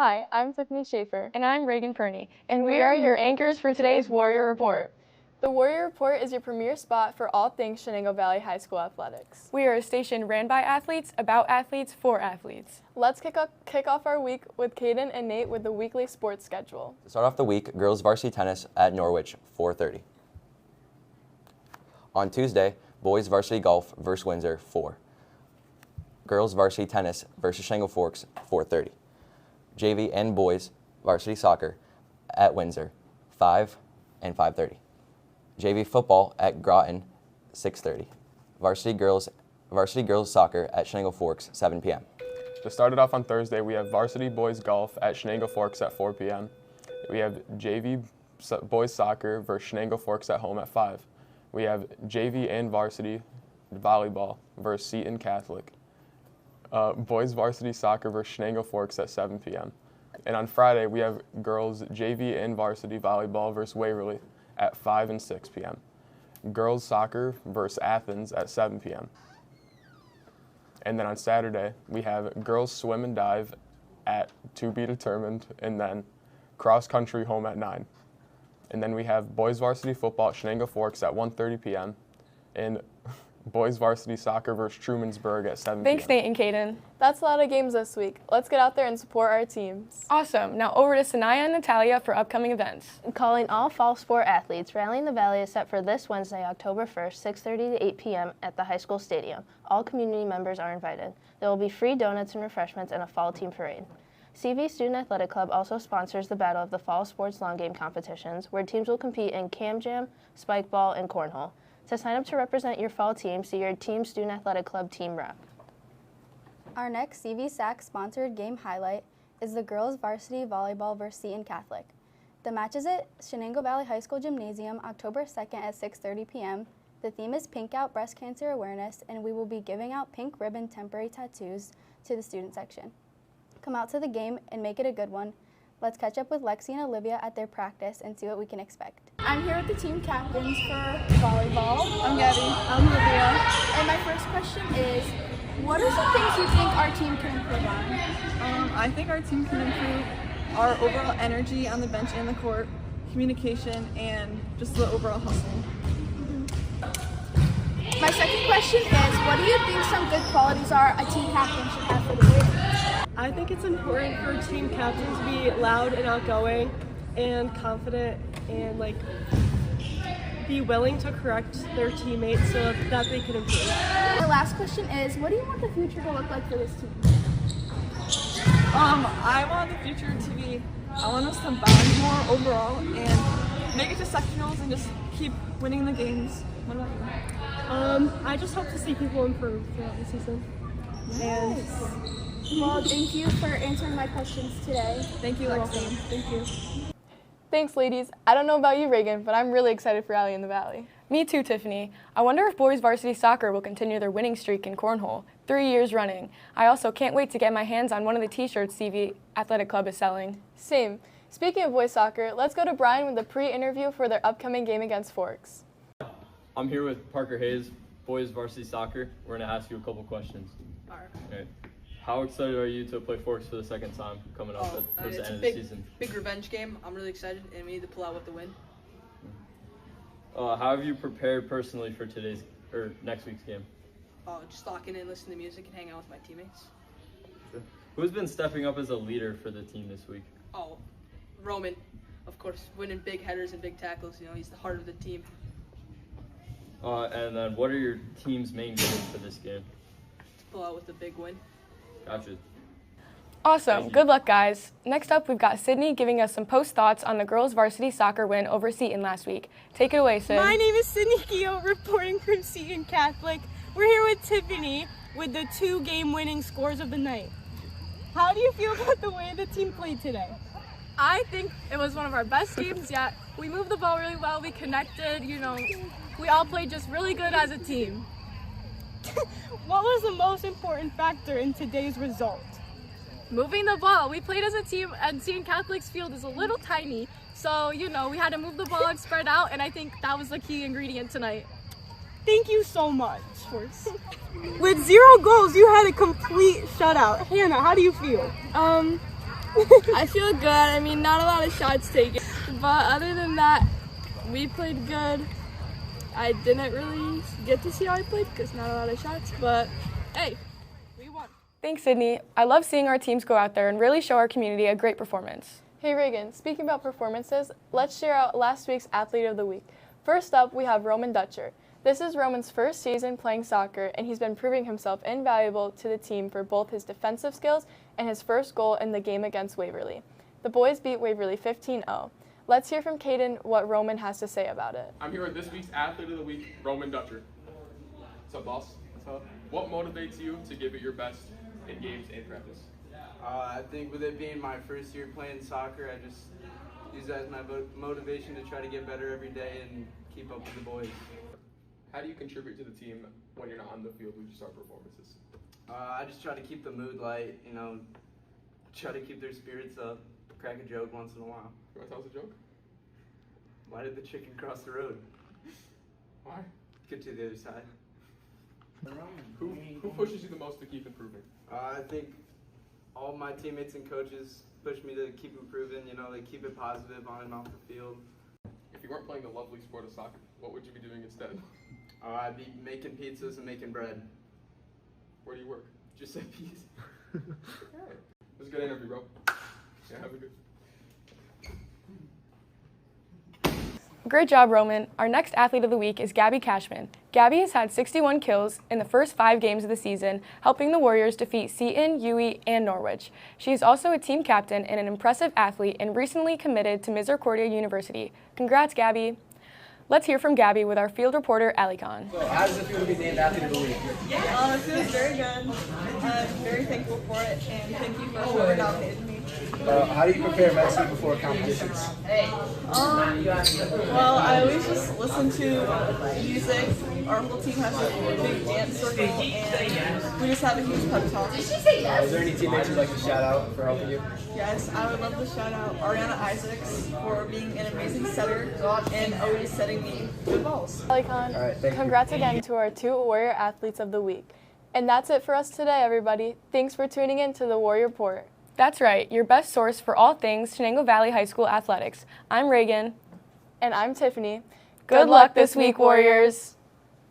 Hi, I'm Tiffany Schaefer. And I'm Reagan Perney, and we are your anchors for today's Warrior Report. The Warrior Report is your premier spot for all things Shenango Valley High School athletics. We are a station ran by athletes, about athletes, for athletes. Let's kick off our week with Caden and Nate with the weekly sports schedule. To start off the week, girls varsity tennis at Norwich, 4:30. On Tuesday, boys varsity golf versus Windsor, 4. Girls varsity tennis versus Shenango Forks, 4:30. JV and boys varsity soccer at Windsor, 5 and 5:30. JV football at Groton, 6:30. Varsity girls soccer at Shenango Forks, 7 p.m. To start it off on Thursday, we have varsity boys golf at Shenango Forks at 4 p.m. We have JV boys soccer versus Shenango Forks at home at 5. We have JV and varsity volleyball versus Seton Catholic. Boys varsity soccer versus Shenango Forks at 7 p.m. And on Friday, we have girls JV and varsity volleyball versus Waverly at 5 and 6 p.m. Girls soccer versus Athens at 7 p.m. And then on Saturday, we have girls swim and dive at to be determined, and then cross country home at 9. And then we have boys varsity football at Shenango Forks at 1:30 p.m. and boys varsity soccer versus Trumansburg at 7 p.m. Thanks, Nate and Caden. That's a lot of games this week. Let's get out there and support our teams. Awesome. Now over to Sanaya and Natalia for upcoming events. Calling all fall sport athletes, Rallying the Valley is set for this Wednesday, October 1st, 6:30 to 8 p.m. at the high school stadium. All community members are invited. There will be free donuts and refreshments and a fall team parade. CV Student Athletic Club also sponsors the Battle of the Fall Sports Long Game competitions, where teams will compete in cam jam, spike ball, and cornhole. To sign up to represent your fall team, see your Team Student Athletic Club team rep. Our next CV SAC sponsored game highlight is the girls varsity volleyball versus Seton Catholic. The match is at Shenango Valley High School Gymnasium, October 2nd at 6:30 p.m. The theme is Pink Out Breast Cancer Awareness, and we will be giving out pink ribbon temporary tattoos to the student section. Come out to the game and make it a good one. Let's catch up with Lexi and Olivia at their practice and see what we can expect. I'm here with the team captains for volleyball. I'm Gabby. I'm Olivia. And my first question is, what are some things you think our team can improve on? I think our team can improve our overall energy on the bench and the court, communication, and just the overall hustle. My second question is, what do you think some good qualities are a team captain should have for the team? I think it's important for team captains to be loud and outgoing and confident and be willing to correct their teammates so that they can improve. The last question is, what do you want the future to look like for this team? I want the future to be, I want us to bond more overall and make it to sectionals and just keep winning the games. What about you? I just hope to see people improve throughout the season. Well, thank you for answering my questions today. Thank you, Lexi. Thank you. Thanks, ladies. I don't know about you, Reagan, but I'm really excited for Rally in the Valley. Me too, Tiffany. I wonder if boys varsity soccer will continue their winning streak in cornhole, 3 years running. I also can't wait to get my hands on one of the t-shirts CV Athletic Club is selling. Same. Speaking of boys soccer, let's go to Brian with the pre-interview for their upcoming game against Forks. I'm here with Parker Hayes, boys varsity soccer. We're going to ask you a couple questions. All right. Okay. How excited are you to play Forks for the second time coming up towards the end of the season? Big revenge game. I'm really excited, and we need to pull out with the win. How have you prepared personally for next week's game? Just locking in, listening to music, and hanging out with my teammates. Sure. Who's been stepping up as a leader for the team this week? Oh, Roman, of course, winning big headers and big tackles. He's the heart of the team. And then what are your team's main goals for this game? To pull out with a big win. Gotcha. Awesome. Good luck, guys. Next up, we've got Sydney giving us some post thoughts on the girls varsity soccer win over Seton last week. Take it away, Sid. My name is Sydney Keogh, reporting from Seton Catholic. We're here with Tiffany with the 2 game-winning scores of the night. How do you feel about the way the team played today? I think it was one of our best games yet. We moved the ball really well. We connected. We all played just really good as a team. What was the most important factor in today's result? Moving the ball. We played as a team, and Seton Catholic's field is a little tiny, so we had to move the ball and spread out, and I think that was the key ingredient tonight. Thank you so much. With 0 goals, you had a complete shutout. Hannah, how do you feel? I feel good. I mean, not a lot of shots taken. But other than that, we played good. I didn't really get to see how I played because not a lot of shots. But hey, we won. Thanks, Sydney. I love seeing our teams go out there and really show our community a great performance. Hey Reagan, speaking about performances, let's share out last week's Athlete of the Week. First up, we have Roman Dutcher. This is Roman's first season playing soccer, and he's been proving himself invaluable to the team for both his defensive skills and his first goal in the game against Waverly. The boys beat Waverly 15-0. Let's hear from Caden what Roman has to say about it. I'm here with this week's Athlete of the Week, Roman Dutcher. What's up, boss? What's up? What motivates you to give it your best in games and practice? I think with it being my first year playing soccer, I just use that as my motivation to try to get better every day and keep up with the boys. How do you contribute to the team when you're not on the field with your star performances? I just try to keep the mood light, try to keep their spirits up, crack a joke once in a while. You want to tell us a joke? Why did the chicken cross the road? Why? Get to the other side. Who pushes you the most to keep improving? I think all my teammates and coaches push me to keep improving. They keep it positive on and off the field. If you weren't playing the lovely sport of soccer, what would you be doing instead? I'd be making pizzas and making bread. Where do you work? Just at Peas. Okay. It was a good interview, bro. Yeah, have a good. Great job, Roman. Our next Athlete of the Week is Gabby Cashman. Gabby has had 61 kills in the first 5 games of the season, helping the Warriors defeat Seton, UE, and Norwich. She is also a team captain and an impressive athlete and recently committed to Misericordia University. Congrats, Gabby. Let's hear from Gabby with our field reporter, Ali Khan. So how does it feel to be named Athlete of the Week? It feels very good. I'm very thankful for it, and thank you for whoever nominated me. How do you prepare mentally before competitions? Well, I always just listen to music. Our whole team has a big dance circle, and we just have a huge pep talk. Is there any teammates you'd like to shout out for helping you? Yes, I would love to shout out Ariana Isaacs for being an amazing setter and always setting me good balls. Ali Khan, congrats again to our 2 Warrior Athletes of the Week. And that's it for us today, everybody. Thanks for tuning in to the Warrior Report. That's right, your best source for all things Shenango Valley High School athletics. I'm Reagan. And I'm Tiffany. Good luck this week, Warriors.